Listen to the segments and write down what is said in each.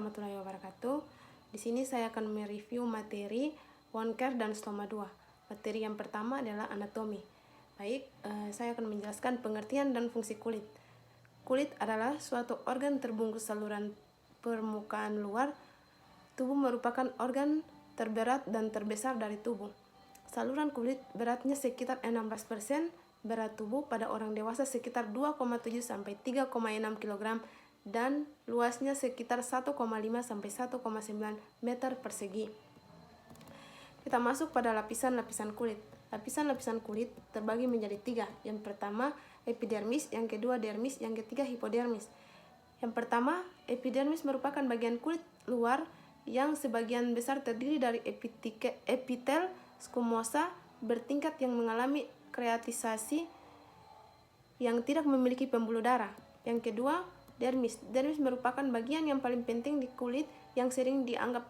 warahmatullahi wabarakatuh. Di sini saya akan mereview materi wound care dan stoma 2. Materi yang pertama adalah anatomi. Baik, saya akan menjelaskan pengertian dan fungsi kulit. Kulit adalah suatu organ terbungkus saluran permukaan luar. Tubuh merupakan organ terberat dan terbesar dari tubuh. Saluran kulit beratnya sekitar 16%, berat tubuh pada orang dewasa sekitar 2,7 sampai 3,6 kg dan luasnya sekitar 1,5 sampai 1,9 meter persegi. Kita masuk pada lapisan-lapisan kulit. Lapisan-lapisan kulit terbagi menjadi 3. Yang pertama epidermis, yang kedua dermis, yang ketiga hipodermis. Yang pertama, epidermis merupakan bagian kulit luar yang sebagian besar terdiri dari epitel skumosa bertingkat yang mengalami kreatisasi yang tidak memiliki pembuluh darah. Yang kedua, dermis. Dermis merupakan bagian yang paling penting di kulit yang sering dianggap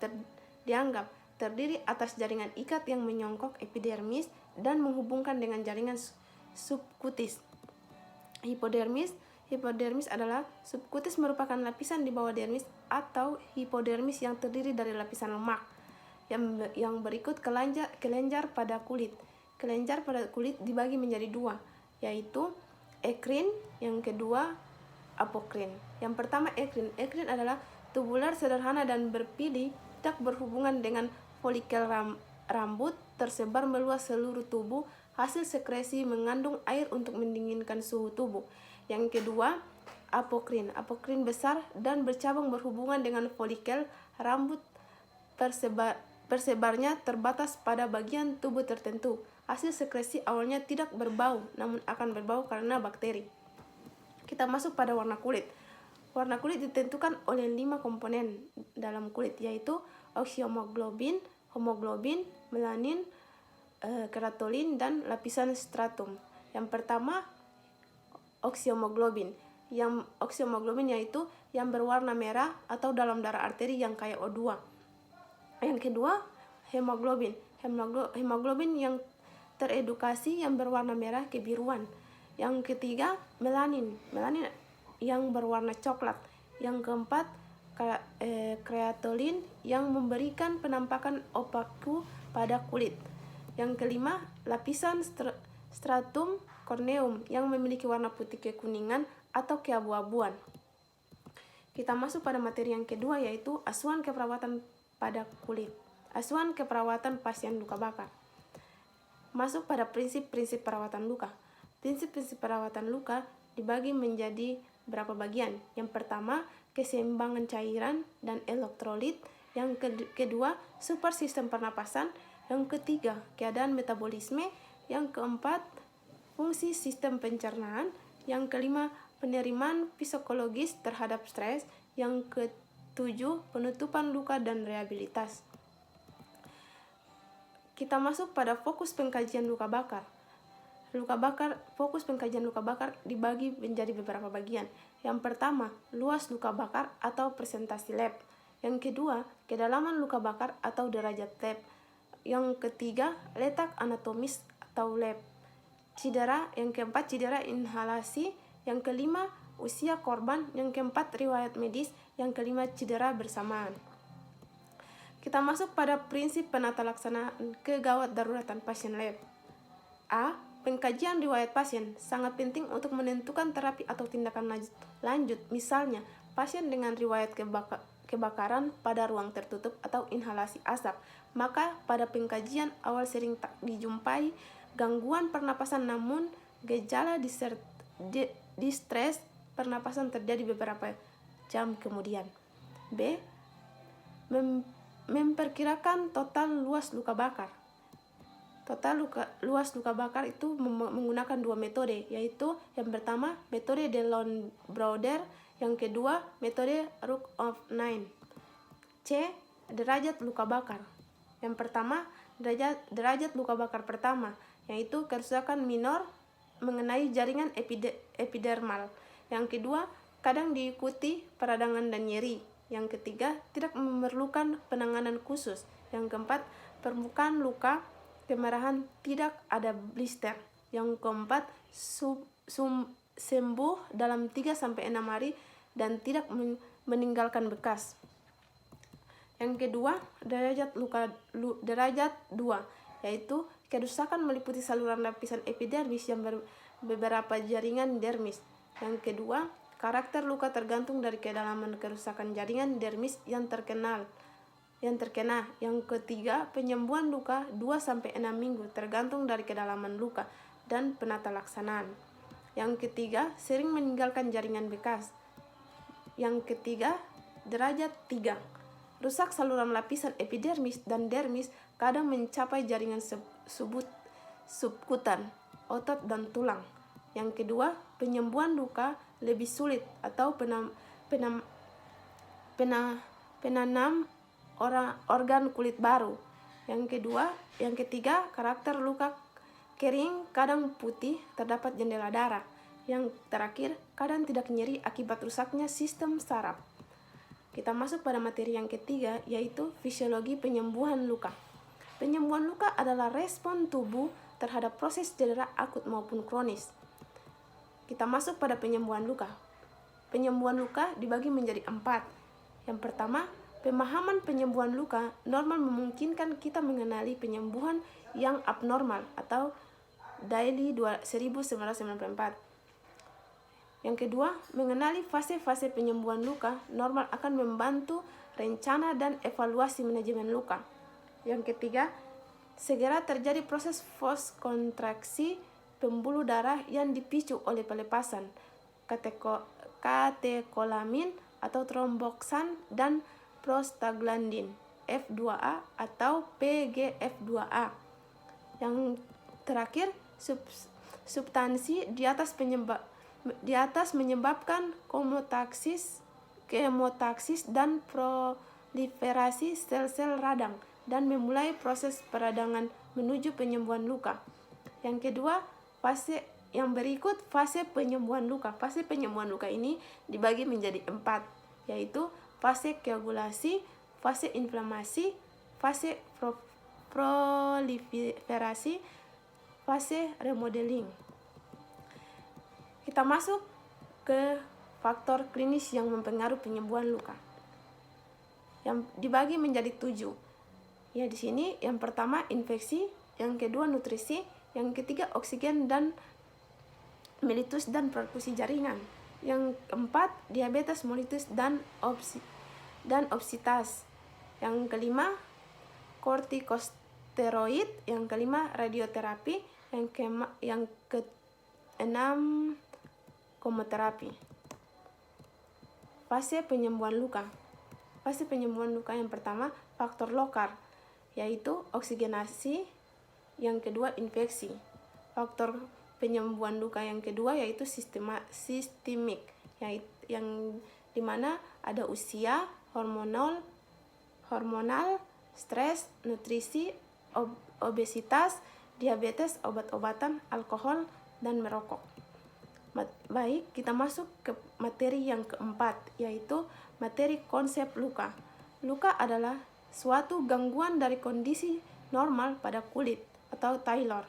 terdiri atas jaringan ikat yang menyongkok epidermis dan menghubungkan dengan jaringan subkutis. Hipodermis. Hipodermis adalah subkutis merupakan lapisan di bawah dermis atau hipodermis yang terdiri dari lapisan lemak yang berikut kelenjar pada kulit. Kelenjar pada kulit dibagi menjadi 2, yaitu ekrin, yang kedua apokrin. Yang pertama ekrin. Ekrin adalah tubular sederhana dan berpilih, tidak berhubungan dengan folikel rambut, tersebar meluas seluruh tubuh, hasil sekresi mengandung air untuk mendinginkan suhu tubuh. Yang kedua apokrin. Apokrin besar dan bercabang berhubungan dengan folikel rambut, persebarnya terbatas pada bagian tubuh tertentu. Hasil sekresi awalnya tidak berbau, namun akan berbau karena bakteri. Kita masuk pada warna kulit. Warna kulit ditentukan oleh 5 komponen dalam kulit, yaitu oxyhemoglobin, hemoglobin, melanin, keratolin, dan lapisan stratum. Yang pertama, oxyhemoglobin. Yang oxyhemoglobin yaitu yang berwarna merah atau dalam darah arteri yang kaya O2. Yang kedua, hemoglobin. Hemoglobin yang teredukasi yang berwarna merah kebiruan. Yang ketiga, melanin. Melanin yang berwarna coklat. Yang keempat, kreatolin yang memberikan penampakan opaku pada kulit. Yang kelima, lapisan stratum corneum yang memiliki warna putih kekuningan atau keabu-abuan. Kita masuk pada materi yang kedua, yaitu asuhan keperawatan pada kulit. Asuhan keperawatan pasien luka bakar. Masuk pada prinsip-prinsip perawatan luka. Prinsip-prinsip perawatan luka dibagi menjadi beberapa bagian. Yang pertama, keseimbangan cairan dan elektrolit. Yang kedua, super sistem pernapasan. Yang ketiga, keadaan metabolisme. Yang keempat, fungsi sistem pencernaan. Yang kelima, penerimaan psikologis terhadap stres. Yang ketujuh, penutupan luka dan rehabilitas. Kita masuk pada fokus pengkajian luka bakar. Fokus pengkajian luka bakar dibagi menjadi beberapa bagian. Yang pertama, luas luka bakar atau presentasi lab. Yang kedua, kedalaman luka bakar atau derajat lab. Yang ketiga, letak anatomis atau lab. Cedera. Yang keempat, cedera inhalasi. Yang kelima, usia korban. Yang keempat, riwayat medis. Yang kelima, cedera bersamaan. Kita masuk pada prinsip penata laksanaan kegawat daruratan pasien lab. A. Pengkajian riwayat pasien sangat penting untuk menentukan terapi atau tindakan lanjut. Misalnya, pasien dengan riwayat kebakaran pada ruang tertutup atau inhalasi asap. Maka pada pengkajian awal sering tak dijumpai gangguan pernapasan, namun gejala distres pernapasan terjadi beberapa jam kemudian. B. Memperkirakan total luas luka bakar. Luas luka bakar itu menggunakan 2 metode, yaitu yang pertama metode Delon-Brauder, yang kedua metode Rook of 9. C. Derajat luka bakar. Yang pertama, derajat luka bakar pertama, yaitu kerusakan minor mengenai jaringan epidermal. Yang kedua, kadang diikuti peradangan dan nyeri. Yang ketiga, tidak memerlukan penanganan khusus. Yang keempat, permukaan luka kemerahan, tidak ada blister. Yang keempat, sembuh dalam 3-6 hari dan tidak meninggalkan bekas. Yang kedua, derajat 2, yaitu kerusakan meliputi saluran lapisan epidermis yang beberapa jaringan dermis. Yang kedua, karakter luka tergantung dari kedalaman kerusakan jaringan dermis yang terkena. Yang ketiga, penyembuhan luka 2-6 minggu tergantung dari kedalaman luka dan penata laksanaan. Yang ketiga, sering meninggalkan jaringan bekas. Yang ketiga, derajat 3. Rusak saluran lapisan epidermis dan dermis kadang mencapai jaringan subkutan, otot dan tulang. Yang kedua, penyembuhan luka lebih sulit atau penanam organ kulit baru. Yang ketiga, karakter luka kering, kadang putih, terdapat jendela darah. Yang terakhir, kadang tidak nyeri akibat rusaknya sistem saraf. Kita masuk pada materi yang ketiga, yaitu fisiologi penyembuhan luka. Penyembuhan luka adalah respon tubuh terhadap proses cedera akut maupun kronis. Kita masuk pada penyembuhan luka. Penyembuhan luka dibagi menjadi 4. Yang pertama, pemahaman penyembuhan luka normal memungkinkan kita mengenali penyembuhan yang abnormal atau Daly 1994. Yang kedua, mengenali fase-fase penyembuhan luka normal akan membantu rencana dan evaluasi manajemen luka. Yang ketiga, segera terjadi proses kontraksi pembuluh darah yang dipicu oleh pelepasan katekolamin atau tromboksan dan prostaglandin F2A atau PGF2A. Yang terakhir, substansi di atas menyebabkan kemotaksis dan proliferasi sel-sel radang dan memulai proses peradangan menuju penyembuhan luka. Yang kedua, fase yang berikut fase penyembuhan luka. Fase penyembuhan luka ini dibagi menjadi 4, yaitu fase koagulasi, fase inflamasi, fase proliferasi, fase remodeling. Kita masuk ke faktor klinis yang mempengaruhi penyembuhan luka. Yang dibagi menjadi 7. Ya, di sini yang pertama infeksi, yang kedua nutrisi, yang ketiga oksigen dan mellitus dan perkusi jaringan. Yang keempat diabetes mellitus dan obesitas. Yang kelima kortikosteroid, yang kelima radioterapi, yang keenam kemoterapi. Fase penyembuhan luka. Fase penyembuhan luka yang pertama faktor lokal, yaitu oksigenasi. Yang kedua infeksi. Faktor penyembuhan luka yang kedua yaitu sistemik, yang dimana ada usia, hormonal, stres, nutrisi, obesitas, diabetes, obat-obatan, alkohol, dan merokok. Baik, kita masuk ke materi yang keempat, yaitu materi konsep luka. Luka adalah suatu gangguan dari kondisi normal pada kulit atau Taylor.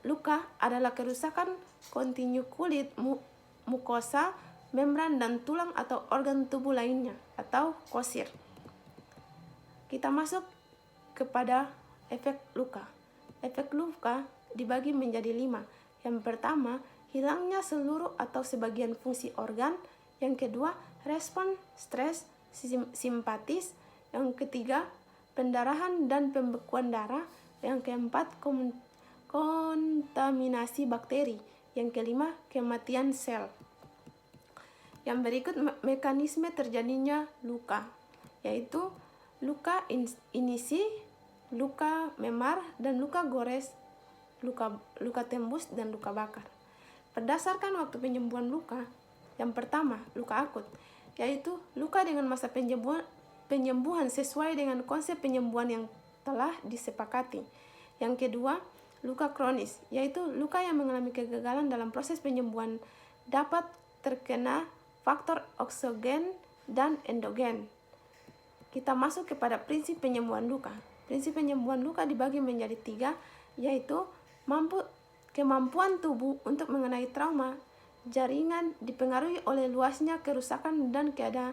Luka adalah kerusakan kontinu kulit, mukosa, membran, dan tulang atau organ tubuh lainnya atau kosir. Kita masuk kepada efek luka. Efek luka dibagi menjadi 5. Yang pertama, hilangnya seluruh atau sebagian fungsi organ. Yang kedua, respon stres simpatis. Yang ketiga, pendarahan dan pembekuan darah. Yang keempat, kontaminasi bakteri. Yang kelima, kematian sel. Yang berikut mekanisme terjadinya luka, yaitu luka inisi, luka memar, dan luka gores, luka tembus, dan luka bakar. Berdasarkan waktu penyembuhan luka, yang pertama, luka akut, yaitu luka dengan masa penyembuhan sesuai dengan konsep penyembuhan yang telah disepakati. Yang kedua, luka kronis, yaitu luka yang mengalami kegagalan dalam proses penyembuhan dapat terkena faktor oksogen dan endogen. Kita masuk kepada prinsip penyembuhan luka. Prinsip penyembuhan luka dibagi menjadi 3, yaitu kemampuan tubuh untuk mengenai trauma jaringan dipengaruhi oleh luasnya kerusakan dan keadaan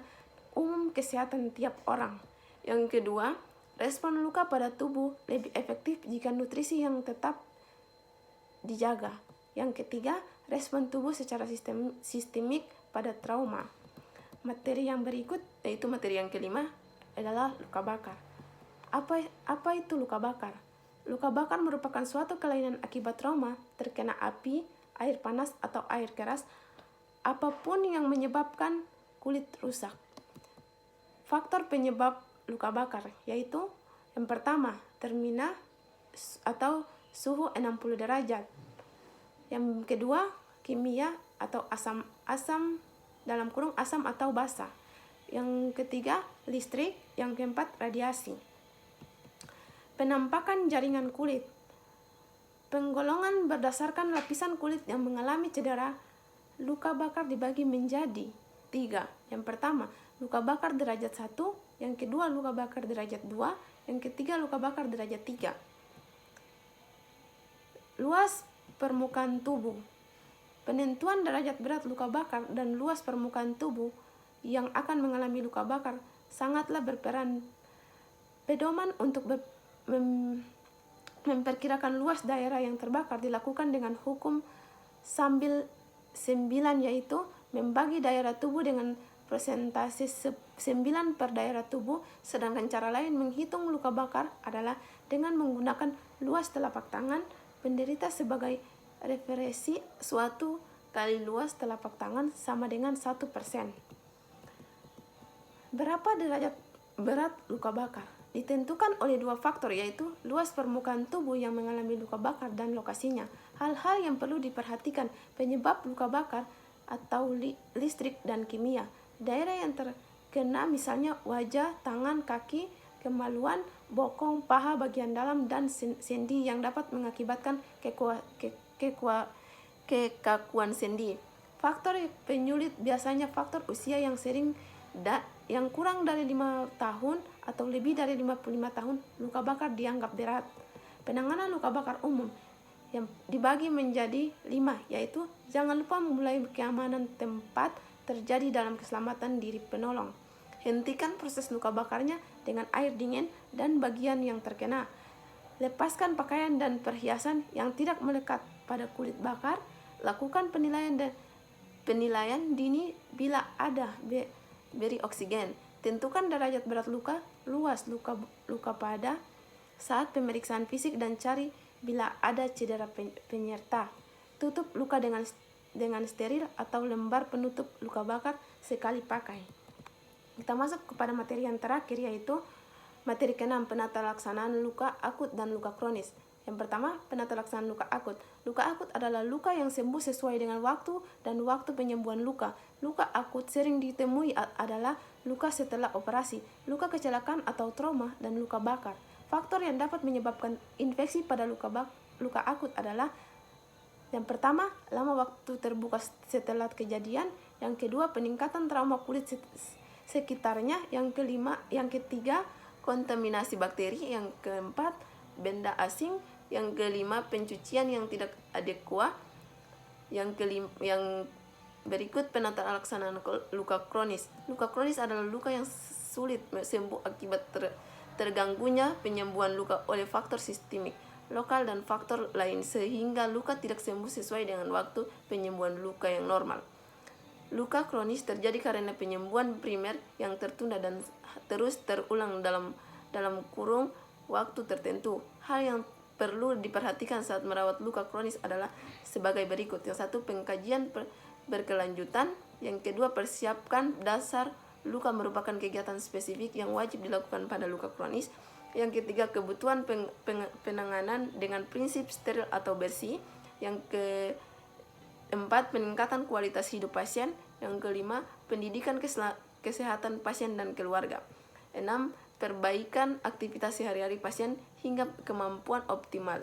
umum kesehatan tiap orang. Yang kedua, respon luka pada tubuh lebih efektif jika nutrisi yang tetap dijaga. Yang ketiga, respon tubuh secara sistemik pada trauma. Materi yang berikut, yaitu materi yang kelima, adalah luka bakar. Apa itu luka bakar? Luka bakar merupakan suatu kelainan akibat trauma, terkena api, air panas, atau air keras, apapun yang menyebabkan kulit rusak. Faktor penyebab luka bakar yaitu yang pertama, termina atau suhu 60 derajat. Yang kedua, kimia atau asam dalam kurung asam atau basa. Yang ketiga, listrik. Yang keempat, radiasi. Penampakan jaringan kulit. Penggolongan berdasarkan lapisan kulit yang mengalami cedera luka bakar dibagi menjadi 3. Yang pertama, luka bakar derajat 1. Yang kedua, luka bakar derajat 2. Yang ketiga, luka bakar derajat 3. Luas permukaan tubuh. Penentuan derajat berat luka bakar dan luas permukaan tubuh yang akan mengalami luka bakar sangatlah berperan. Pedoman untuk memperkirakan luas daerah yang terbakar dilakukan dengan hukum sambil 9, yaitu membagi daerah tubuh dengan persentase 9 per daerah tubuh, sedangkan cara lain menghitung luka bakar adalah dengan menggunakan luas telapak tangan penderita sebagai referensi. Suatu kali luas telapak tangan sama dengan 1%. Berapa derajat berat luka bakar? Ditentukan oleh 2 faktor, yaitu luas permukaan tubuh yang mengalami luka bakar dan lokasinya. Hal-hal yang perlu diperhatikan: penyebab luka bakar atau listrik dan kimia. Daerah yang terkena misalnya wajah, tangan, kaki, kemaluan, bokong, paha, bagian dalam, dan sendi yang dapat mengakibatkan kekakuan sendi. Faktor penyulit biasanya faktor usia yang sering yang kurang dari 5 tahun atau lebih dari 55 tahun, luka bakar dianggap berat. Penanganan luka bakar umum yang dibagi menjadi 5, yaitu jangan lupa memulai keamanan tempat terjadi dalam keselamatan diri penolong. Hentikan proses luka bakarnya dengan air dingin dan bagian yang terkena. Lepaskan pakaian dan perhiasan yang tidak melekat pada kulit bakar. Lakukan penilaian dini bila ada. Beri oksigen. Tentukan derajat berat luka, luas luka pada saat pemeriksaan fisik, dan cari bila ada cedera penyerta. Tutup luka dengan steril atau lembar penutup luka bakar sekali pakai. Kita masuk kepada materi yang terakhir, yaitu materi ke-6, penata laksanaan luka akut dan luka kronis. Yang pertama, penata laksanaan luka akut. Luka akut adalah luka yang sembuh sesuai dengan waktu dan waktu penyembuhan luka. Luka akut sering ditemui adalah luka setelah operasi, luka kecelakaan atau trauma, dan luka bakar. Faktor yang dapat menyebabkan infeksi pada luka akut adalah: yang pertama, lama waktu terbuka setelah kejadian. Yang kedua, peningkatan trauma kulit sekitarnya. Yang ketiga, kontaminasi bakteri. Yang keempat, benda asing. Yang kelima, pencucian yang tidak adekuat. Yang berikut penataan laksanaan luka kronis. Luka kronis adalah luka yang sulit sembuh akibat terganggunya penyembuhan luka oleh faktor sistemik, lokal, dan faktor lain, sehingga luka tidak sembuh sesuai dengan waktu penyembuhan luka yang normal. Luka kronis terjadi karena penyembuhan primer yang tertunda dan terus terulang dalam kurung waktu tertentu. Hal yang perlu diperhatikan saat merawat luka kronis adalah sebagai berikut. Yang satu, pengkajian berkelanjutan. Yang kedua, persiapkan dasar luka merupakan kegiatan spesifik yang wajib dilakukan pada luka kronis. Yang ketiga, kebutuhan penanganan dengan prinsip steril atau bersih. Yang keempat, peningkatan kualitas hidup pasien. Yang kelima, pendidikan kesehatan pasien dan keluarga. 6. Perbaikan aktivitas sehari-hari pasien hingga kemampuan optimal.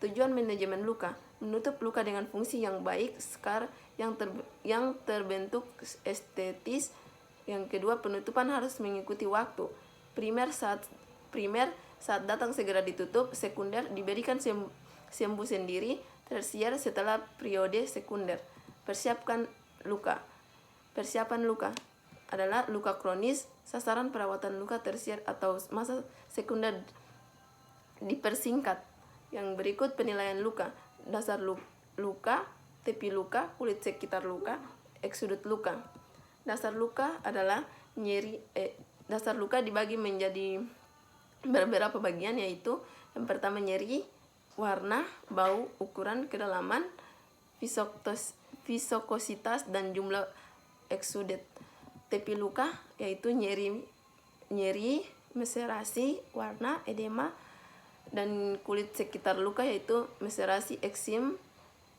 Tujuan manajemen luka: menutup luka dengan fungsi yang baik, skar yang terbentuk estetis. Yang kedua, penutupan harus mengikuti waktu. Primer saat datang segera ditutup, sekunder diberikan sembuh sendiri, tersier setelah periode sekunder. Persiapan luka adalah luka kronis, sasaran perawatan luka tersier atau masa sekunder dipersingkat. Yang berikut penilaian luka: dasar luka, tepi luka, kulit sekitar luka, eksudut luka. Dasar luka adalah dasar luka dibagi menjadi beberapa bagian, yaitu yang pertama nyeri, warna, bau, ukuran, kedalaman, viskositas, dan jumlah eksudut. Tepi luka yaitu nyeri, meserasi, warna, edema, dan kulit sekitar luka yaitu meserasi, eksim,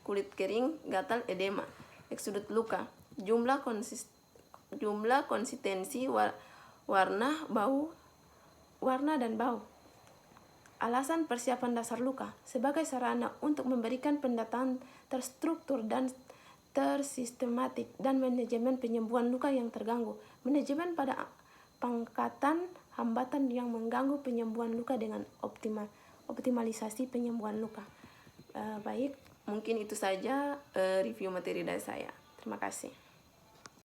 kulit kering, gatal, edema. Eksudut luka: jumlah konsistensi, warna dan bau. Alasan persiapan dasar luka: sebagai sarana untuk memberikan pendataan terstruktur dan tersistematik dan manajemen penyembuhan luka yang terganggu. Manajemen pada pangkatan hambatan yang mengganggu penyembuhan luka dengan optimalisasi penyembuhan luka. Baik, mungkin itu saja review materi dari saya. Terima kasih.